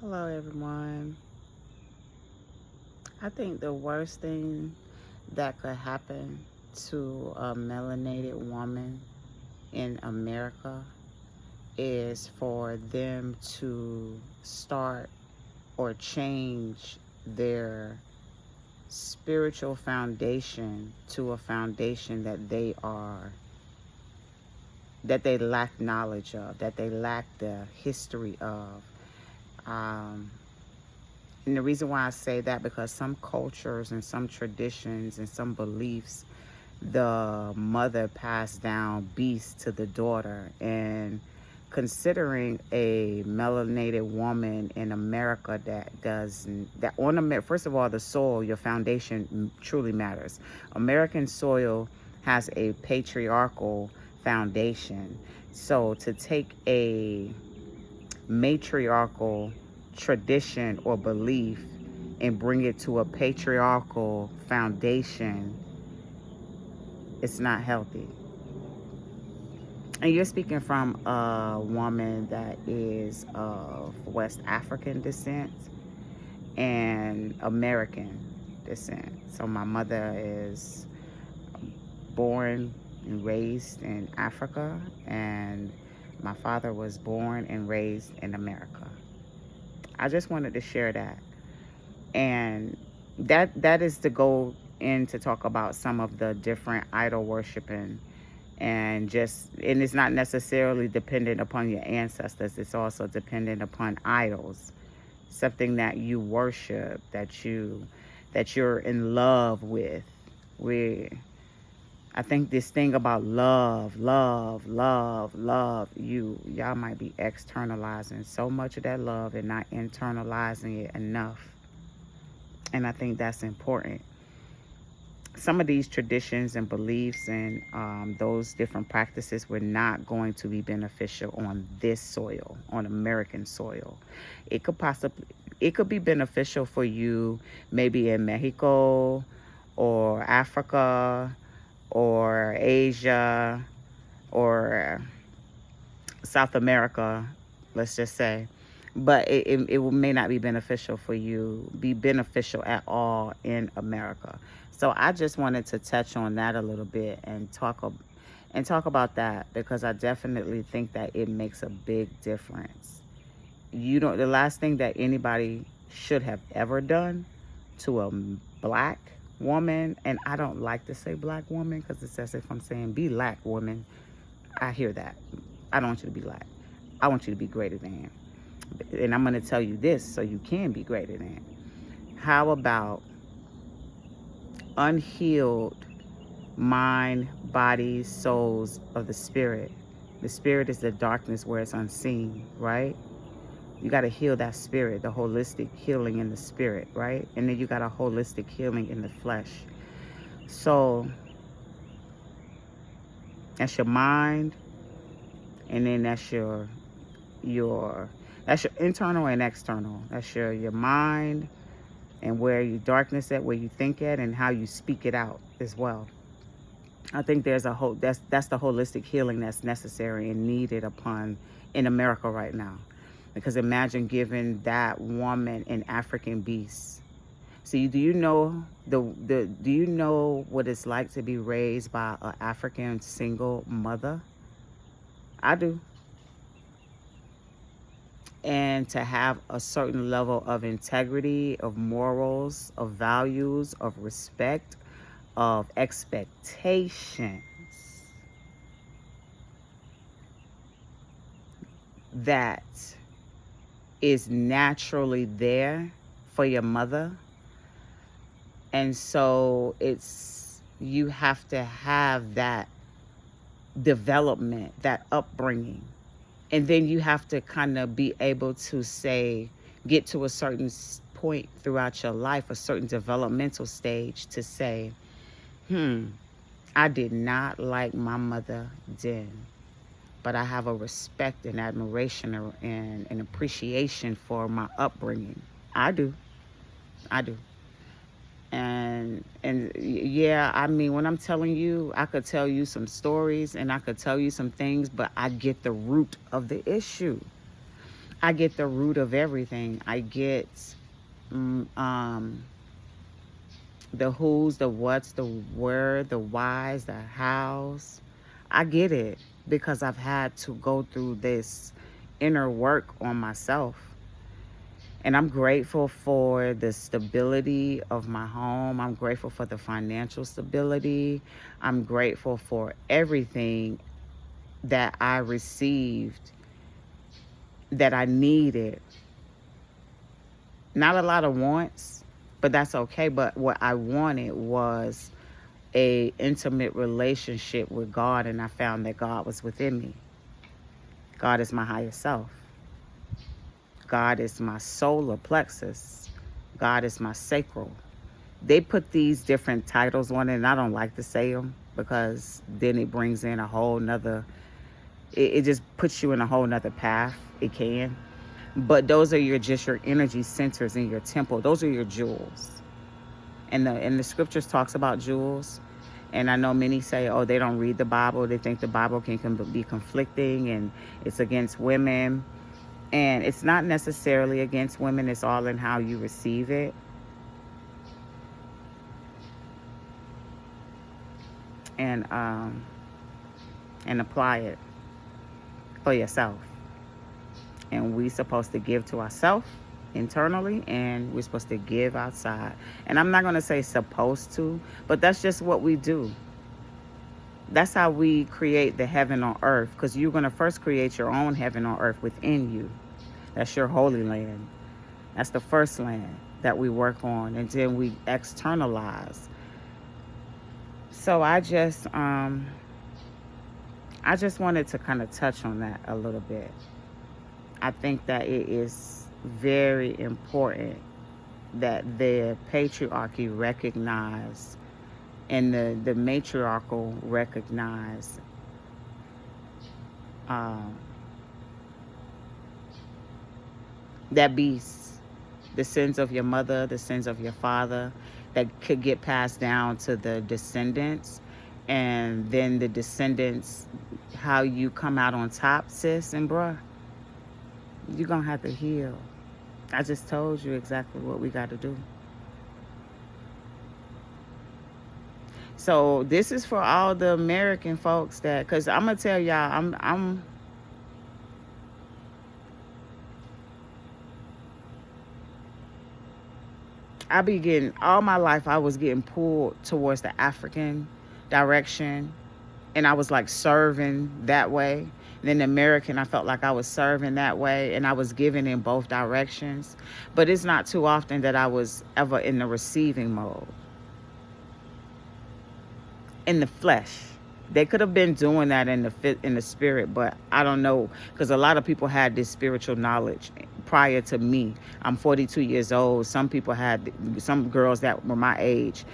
Hello, everyone. I think the worst thing that could happen to a melanated woman in America is for them to start or change their spiritual foundation to a foundation that they lack knowledge of, that they lack the history of. Um, And the reason why I say that, because some cultures and some traditions and some beliefs, the mother passed down beasts to the daughter. And considering a melanated woman in America that does that on America, first of all, the soil, your foundation truly matters. American soil has a patriarchal foundation. So to take a matriarchal tradition or belief and bring it to a patriarchal foundation, it's not healthy. And you're speaking from a woman that is of West African descent and American descent. So my mother is born and raised in Africa, and my father was born and raised in America. I just wanted to share that. And that is to go in to talk about some of the different idol worshiping, and it's not necessarily dependent upon your ancestors. It's also dependent upon idols, something that you worship, that you're in love with. We I think this thing about love, love, love, love, y'all might be externalizing so much of that love and not internalizing it enough. And I think that's important. Some of these traditions and beliefs and those different practices were not going to be beneficial on this soil, on American soil. It could possibly, it could be beneficial for you maybe in Mexico or Africa or Asia or South America, let's just say. But it may not be beneficial for you, be beneficial at all in America. So I just wanted to touch on that a little bit and talk about that, because I definitely think that it makes a big difference. The last thing that anybody should have ever done to a black woman, and I don't like to say black woman because it's as if I'm saying be black woman. I hear that. I don't want you to be black. I want you to be greater than. And I'm going to tell you this so you can be greater than. How about unhealed mind, bodies, souls of the spirit? The spirit is the darkness where it's unseen, right? You got to heal that spirit, the holistic healing in the spirit, right? And then you got a holistic healing in the flesh. So that's your mind, and then that's your internal and external. That's your mind, and where your darkness at, where you think at, and how you speak it out as well. I think there's that's the holistic healing that's necessary and needed in America right now. Because imagine giving that woman an African beast. See, do you know do you know what it's like to be raised by an African single mother? I do. And to have a certain level of integrity, of morals, of values, of respect, of expectations that is naturally there for your mother. And so you have to have that development, that upbringing. And then you have to kind of be able to get to a certain point throughout your life, a certain developmental stage, to say, I did not like my mother then, but I have a respect and admiration and an appreciation for my upbringing. I do. I do. And yeah, I mean, when I'm telling you, I could tell you some stories and I could tell you some things, but I get the root of the issue. I get the root of everything. I get mm, um, the who's, the what's, the where, the why's, the how's. I get it because I've had to go through this inner work on myself. And I'm grateful for the stability of my home. I'm grateful for the financial stability. I'm grateful for everything that I received that I needed. Not a lot of wants, but that's okay. But what I wanted was a intimate relationship with God, and I found that God was within me. God is my higher self. God is my solar plexus. God is my sacral. They put these different titles on it, and I don't like to say them because then it brings in a whole nother, it just puts you in a whole nother path. It can. But those are just your energy centers in your temple. Those are your jewels. And the scriptures talks about jewels. And I know many say, oh, they don't read the Bible. They think the Bible can be conflicting and it's against women. And it's not necessarily against women. It's all in how you receive it. And apply it for yourself. And we're supposed to give to ourselves internally, and we're supposed to give outside. And I'm not going to say supposed to, but that's just what we do. That's how we create the heaven on earth, because you're going to first create your own heaven on earth within you. That's your holy land. That's the first land that we work on, and then we externalize. So I just wanted to kind of touch on that a little bit. I think that it is very important that the patriarchy recognize and the matriarchal recognize that beast, the sins of your mother, the sins of your father, that could get passed down to the descendants. And then the descendants, how you come out on top, sis and bruh, you're going to have to heal. I just told you exactly what we got to do. So this is for all the American folks that, because I'm going to tell y'all, all my life I was getting pulled towards the African direction, and I was like serving that way. Then the American, I felt like I was serving that way, and I was giving in both directions. But it's not too often that I was ever in the receiving mode. In the flesh. They could have been doing that in the spirit, but I don't know, because a lot of people had this spiritual knowledge prior to me. I'm 42 years old. Some girls that were my age,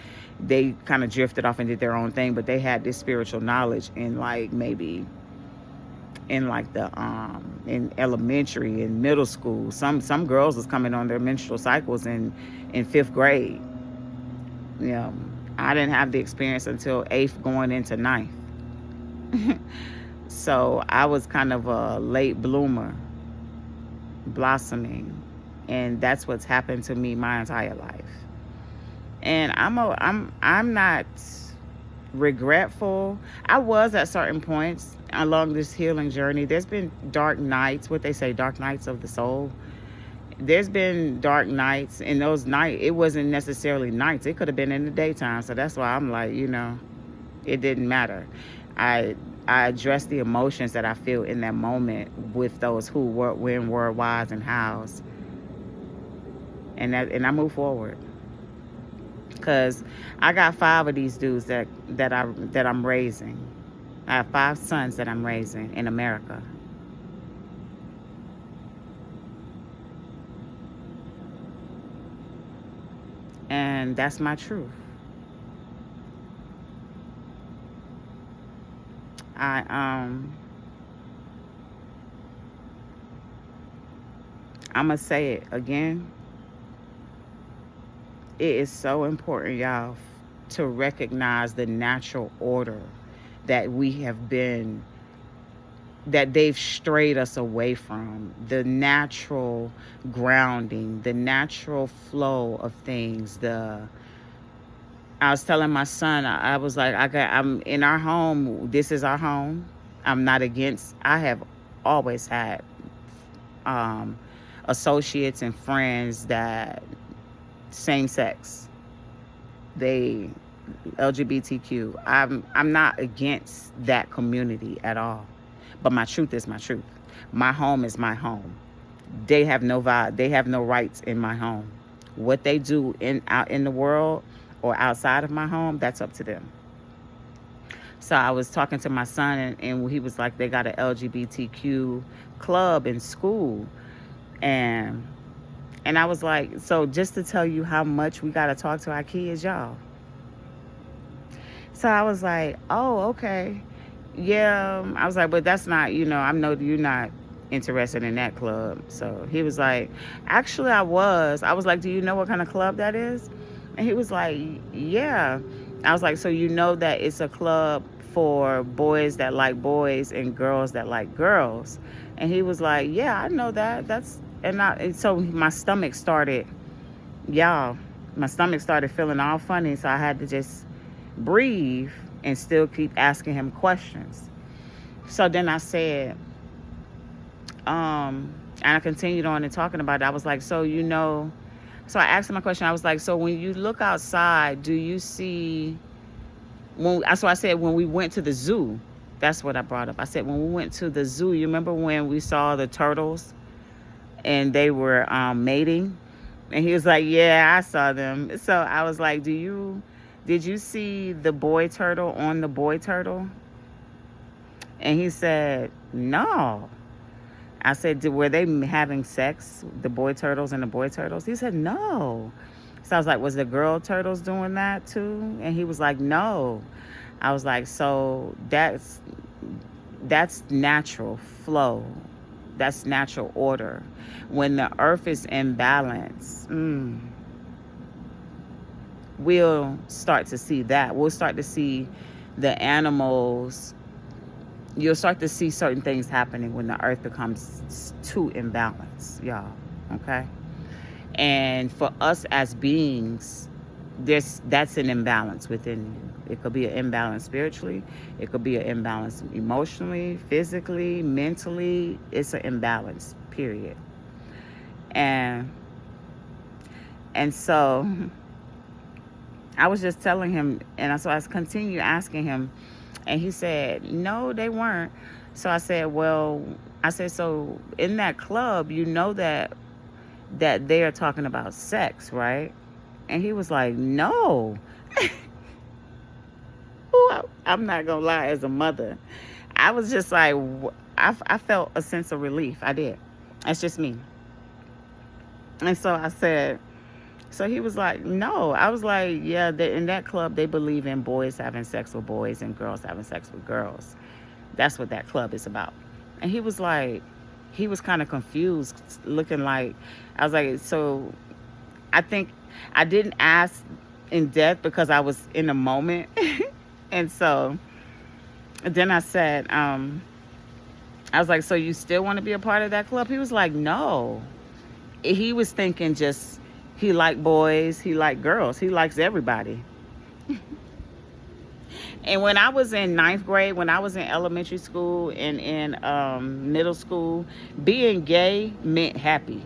they kind of drifted off and did their own thing, but they had this spiritual knowledge in maybe in in elementary and middle school. Some girls was coming on their menstrual cycles in 5th grade. I didn't have the experience until 8th going into 9th. So I was kind of a late bloomer, blossoming, and that's what's happened to me my entire life. And I'm not regretful. I was at certain points along this healing journey. There's been dark nights, what they say, dark nights of the soul. There's been dark nights, and those nights, it wasn't necessarily nights. It could have been in the daytime. So that's why I'm like, it didn't matter. I address the emotions that I feel in that moment with those who, what, when, where, whys, and hows. And I move forward. Because I got 5 of these dudes that I'm raising. I have 5 sons that I'm raising in America. And that's my truth. I'm going to say it again. It is so important, y'all, to recognize the natural order that we have been that they've strayed us away from, the natural grounding, the natural flow of things. I was telling my son, I was like, I'm in our home. This is our home. I'm not against. I have always had associates and friends that same sex. They LGBTQ. I'm not against that community at all. But my truth is my truth. My home is my home. They have no vibe. They have no rights in my home. What they do out in the world or outside of my home, that's up to them. So I was talking to my son, and he was like, they got an LGBTQ club in school. And I was like, so just to tell you how much we got to talk to our kids, y'all. So I was like, oh, okay. Yeah. I was like, but that's not, I know you're not interested in that club. So he was like, actually, I was. I was like, do you know what kind of club that is? And he was like, yeah. I was like, so you know that it's a club for boys that like boys and girls that like girls? And he was like, yeah, I know that. And so my stomach started, my stomach started feeling all funny. So I had to just breathe and still keep asking him questions. So then I said, and I continued on and talking about it. I was like, so I asked him a question. I was like, so when you look outside, do you see, so I said, when we went to the zoo, that's what I brought up. I said, when we went to the zoo, you remember when we saw the turtles and they were mating? And he was like, yeah, I saw them. So I was like, did you see the boy turtle on the boy turtle? And he said, no. I said, were they having sex, the boy turtles and the boy turtles? He said, no. So I was like, was the girl turtles doing that too? And he was like, no. I was like, so that's natural flow. That's natural order. When the earth is in balance, we'll start to see that. We'll start to see the animals. You'll start to see certain things happening when the earth becomes too imbalanced, y'all. Okay? And for us as beings, that's an imbalance within you. It could be an imbalance spiritually. It could be an imbalance emotionally, physically, mentally. It's an imbalance, period. And so I was just telling him, and so I continued asking him, and he said, no, they weren't. So I said, so in that club, you know that they're talking about sex, right? And he was like, no. Ooh, I'm not going to lie, as a mother, I was just like, I felt a sense of relief. I did. That's just me. And so I said, so he was like, no. I was like, yeah, in that club, they believe in boys having sex with boys and girls having sex with girls. That's what that club is about. And he was like, he was kind of confused, looking like, I was like, so I think I didn't ask in depth because I was in the moment. And so then I said, I was like, so you still want to be a part of that club? He was like, no. He was thinking just, he liked boys, he liked girls, he likes everybody. And when I was in 9th grade, when I was in elementary school and in middle school, being gay meant happy.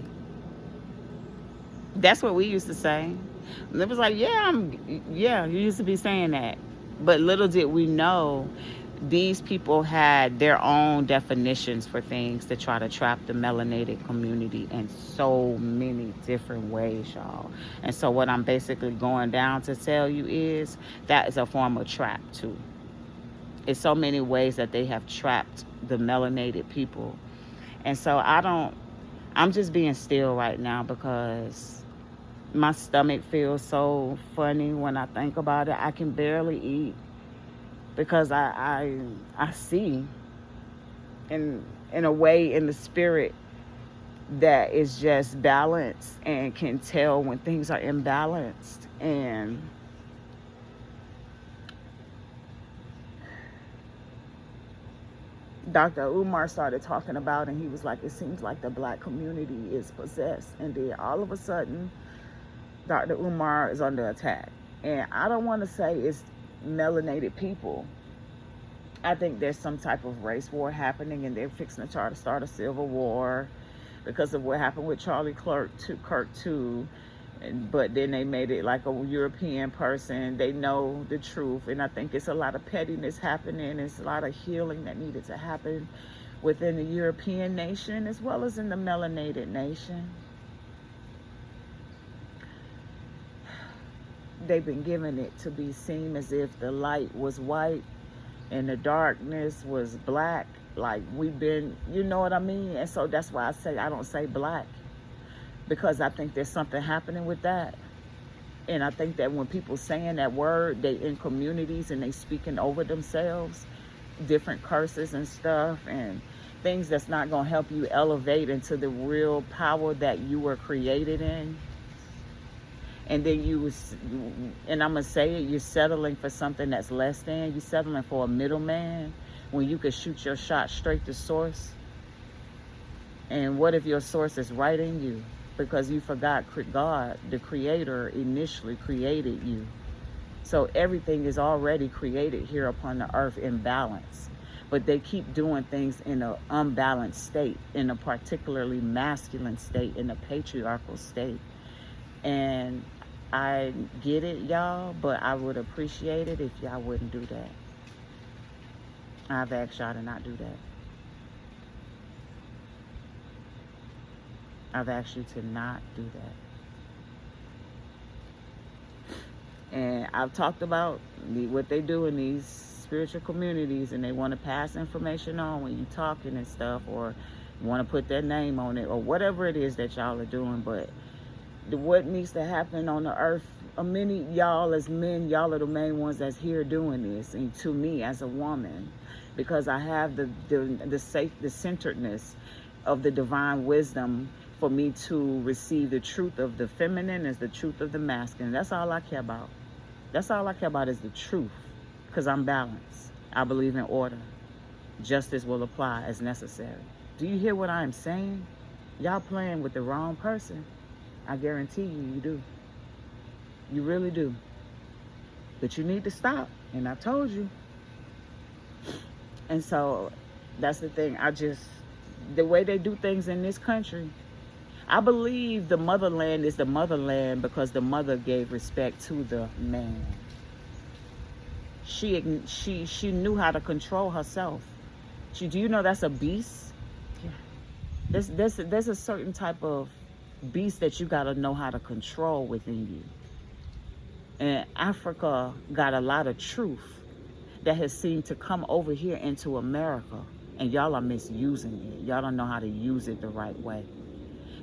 That's what we used to say. And it was like, you used to be saying that. But little did we know, these people had their own definitions for things to try to trap the melanated community in so many different ways, y'all. And so what I'm basically going down to tell you is that is a form of trap too. It's so many ways that they have trapped the melanated people. And so I'm just being still right now because my stomach feels so funny when I think about it. I can barely eat because I see in a way in the spirit that is just balanced and can tell when things are imbalanced. And Dr. Umar started talking about, and he was like, it seems like the black community is possessed. And then all of a sudden, Dr. Umar is under attack. And I don't want to say it's melanated people. I think there's some type of race war happening, and they're fixing to try to start a civil war because of what happened with Charlie Kirk too. But then they made it like a European person. They know the truth, and I think it's a lot of pettiness happening. It's a lot of healing that needed to happen within the European nation as well as in the melanated nation. They've been given it to be seen as if the light was white and the darkness was black. Like we've been, you know what I mean? And so that's why I don't say black, because I think there's something happening with that. And I think that when people saying that word, they in communities and they speaking over themselves, different curses and stuff and things that's not going to help you elevate into the real power that you were created in. And then and I'm going to say it, you're settling for something that's less than. You're settling for a middleman when you could shoot your shot straight to source. And what if your source is right in you? Because you forgot God, the creator, initially created you. So everything is already created here upon the earth in balance. But they keep doing things in an unbalanced state, in a particularly masculine state, in a patriarchal state. And I get it, y'all, but I would appreciate it if y'all wouldn't do that. I've asked y'all to not do that. I've asked you to not do that. And I've talked about what they do in these spiritual communities, and they want to pass information on when you talking and stuff, or want to put their name on it, or whatever it is that y'all are doing. But what needs to happen on the earth, many y'all as men, y'all are the main ones that's here doing this. And to me as a woman, because I have the centeredness of the divine wisdom for me to receive the truth of the feminine as the truth of the masculine. That's all I care about. That's all I care about is the truth, because I'm balanced. I believe in order. Justice will apply as necessary. Do you hear what I'm saying? Y'all playing with the wrong person. I guarantee you do. You really do. But you need to stop. And I told you. And so that's the thing. The way they do things in this country, I believe the motherland is the motherland because the mother gave respect to the man. She knew how to control herself. Do you know that's a beast? Yeah. There's a certain type of beast that you got to know how to control within you. And Africa got a lot of truth that has seemed to come over here into America, and y'all are misusing it. Y'all don't know how to use it the right way.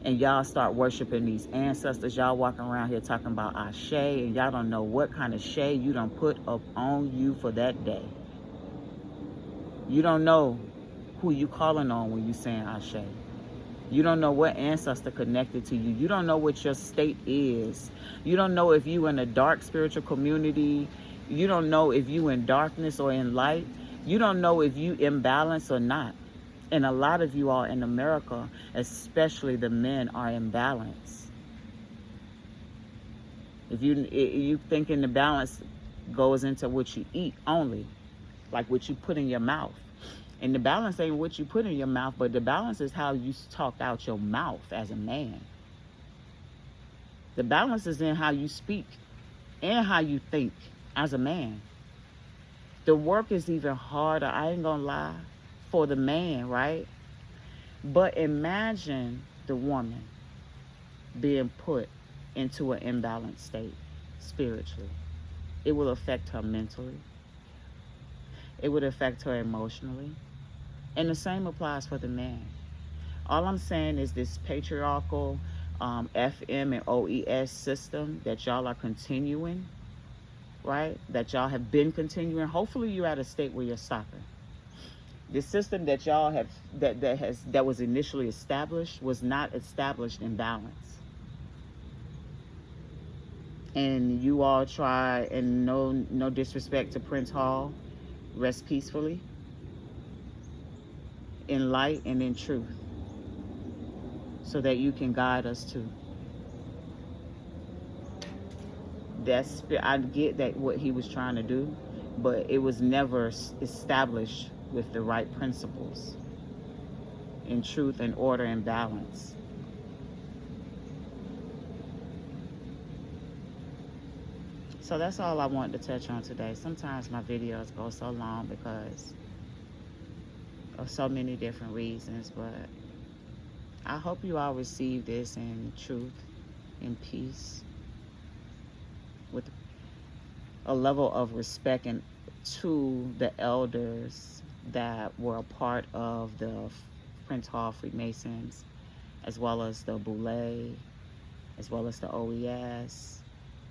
And y'all start worshiping these ancestors. Y'all walking around here talking about Ashe, and y'all don't know what kind of shade you done put up on you for that day. You don't know who you calling on when you saying Ashe. You don't know what ancestor connected to you. You don't know what your state is. You don't know if you in a dark spiritual community. You don't know if you in darkness or in light. You don't know if you imbalanced or not. And a lot of you all in America, especially the men, are imbalanced. If you thinking the balance goes into what you eat only, like what you put in your mouth. And the balance ain't what you put in your mouth, but the balance is how you talk out your mouth as a man. The balance is in how you speak and how you think as a man. The work is even harder, I ain't gonna lie, for the man, right? But imagine the woman being put into an imbalanced state spiritually. It will affect her mentally. It would affect her emotionally. And the same applies for the man. All I'm saying is this patriarchal FM and OES system that y'all are continuing, right? That y'all have been continuing. Hopefully you're at a state where you're stopping. The system that y'all have that was initially established was not established in balance. And you all try, and no disrespect to Prince Hall, rest peacefully. in light and in truth, so that you can guide us to. I get that what he was trying to do, but it was never established with the right principles, in truth and order and balance. So that's all I wanted to touch on today. Sometimes my videos go so long because of so many different reasons, but I hope you all receive this in truth, in peace, with a level of respect and to the elders that were a part of the Prince Hall Freemasons, as well as the Boule, as well as the OES,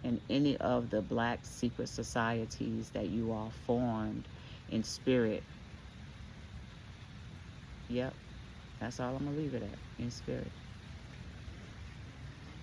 and any of the black secret societies that you all formed in spirit. Yep, that's all I'm gonna leave it at, in spirit.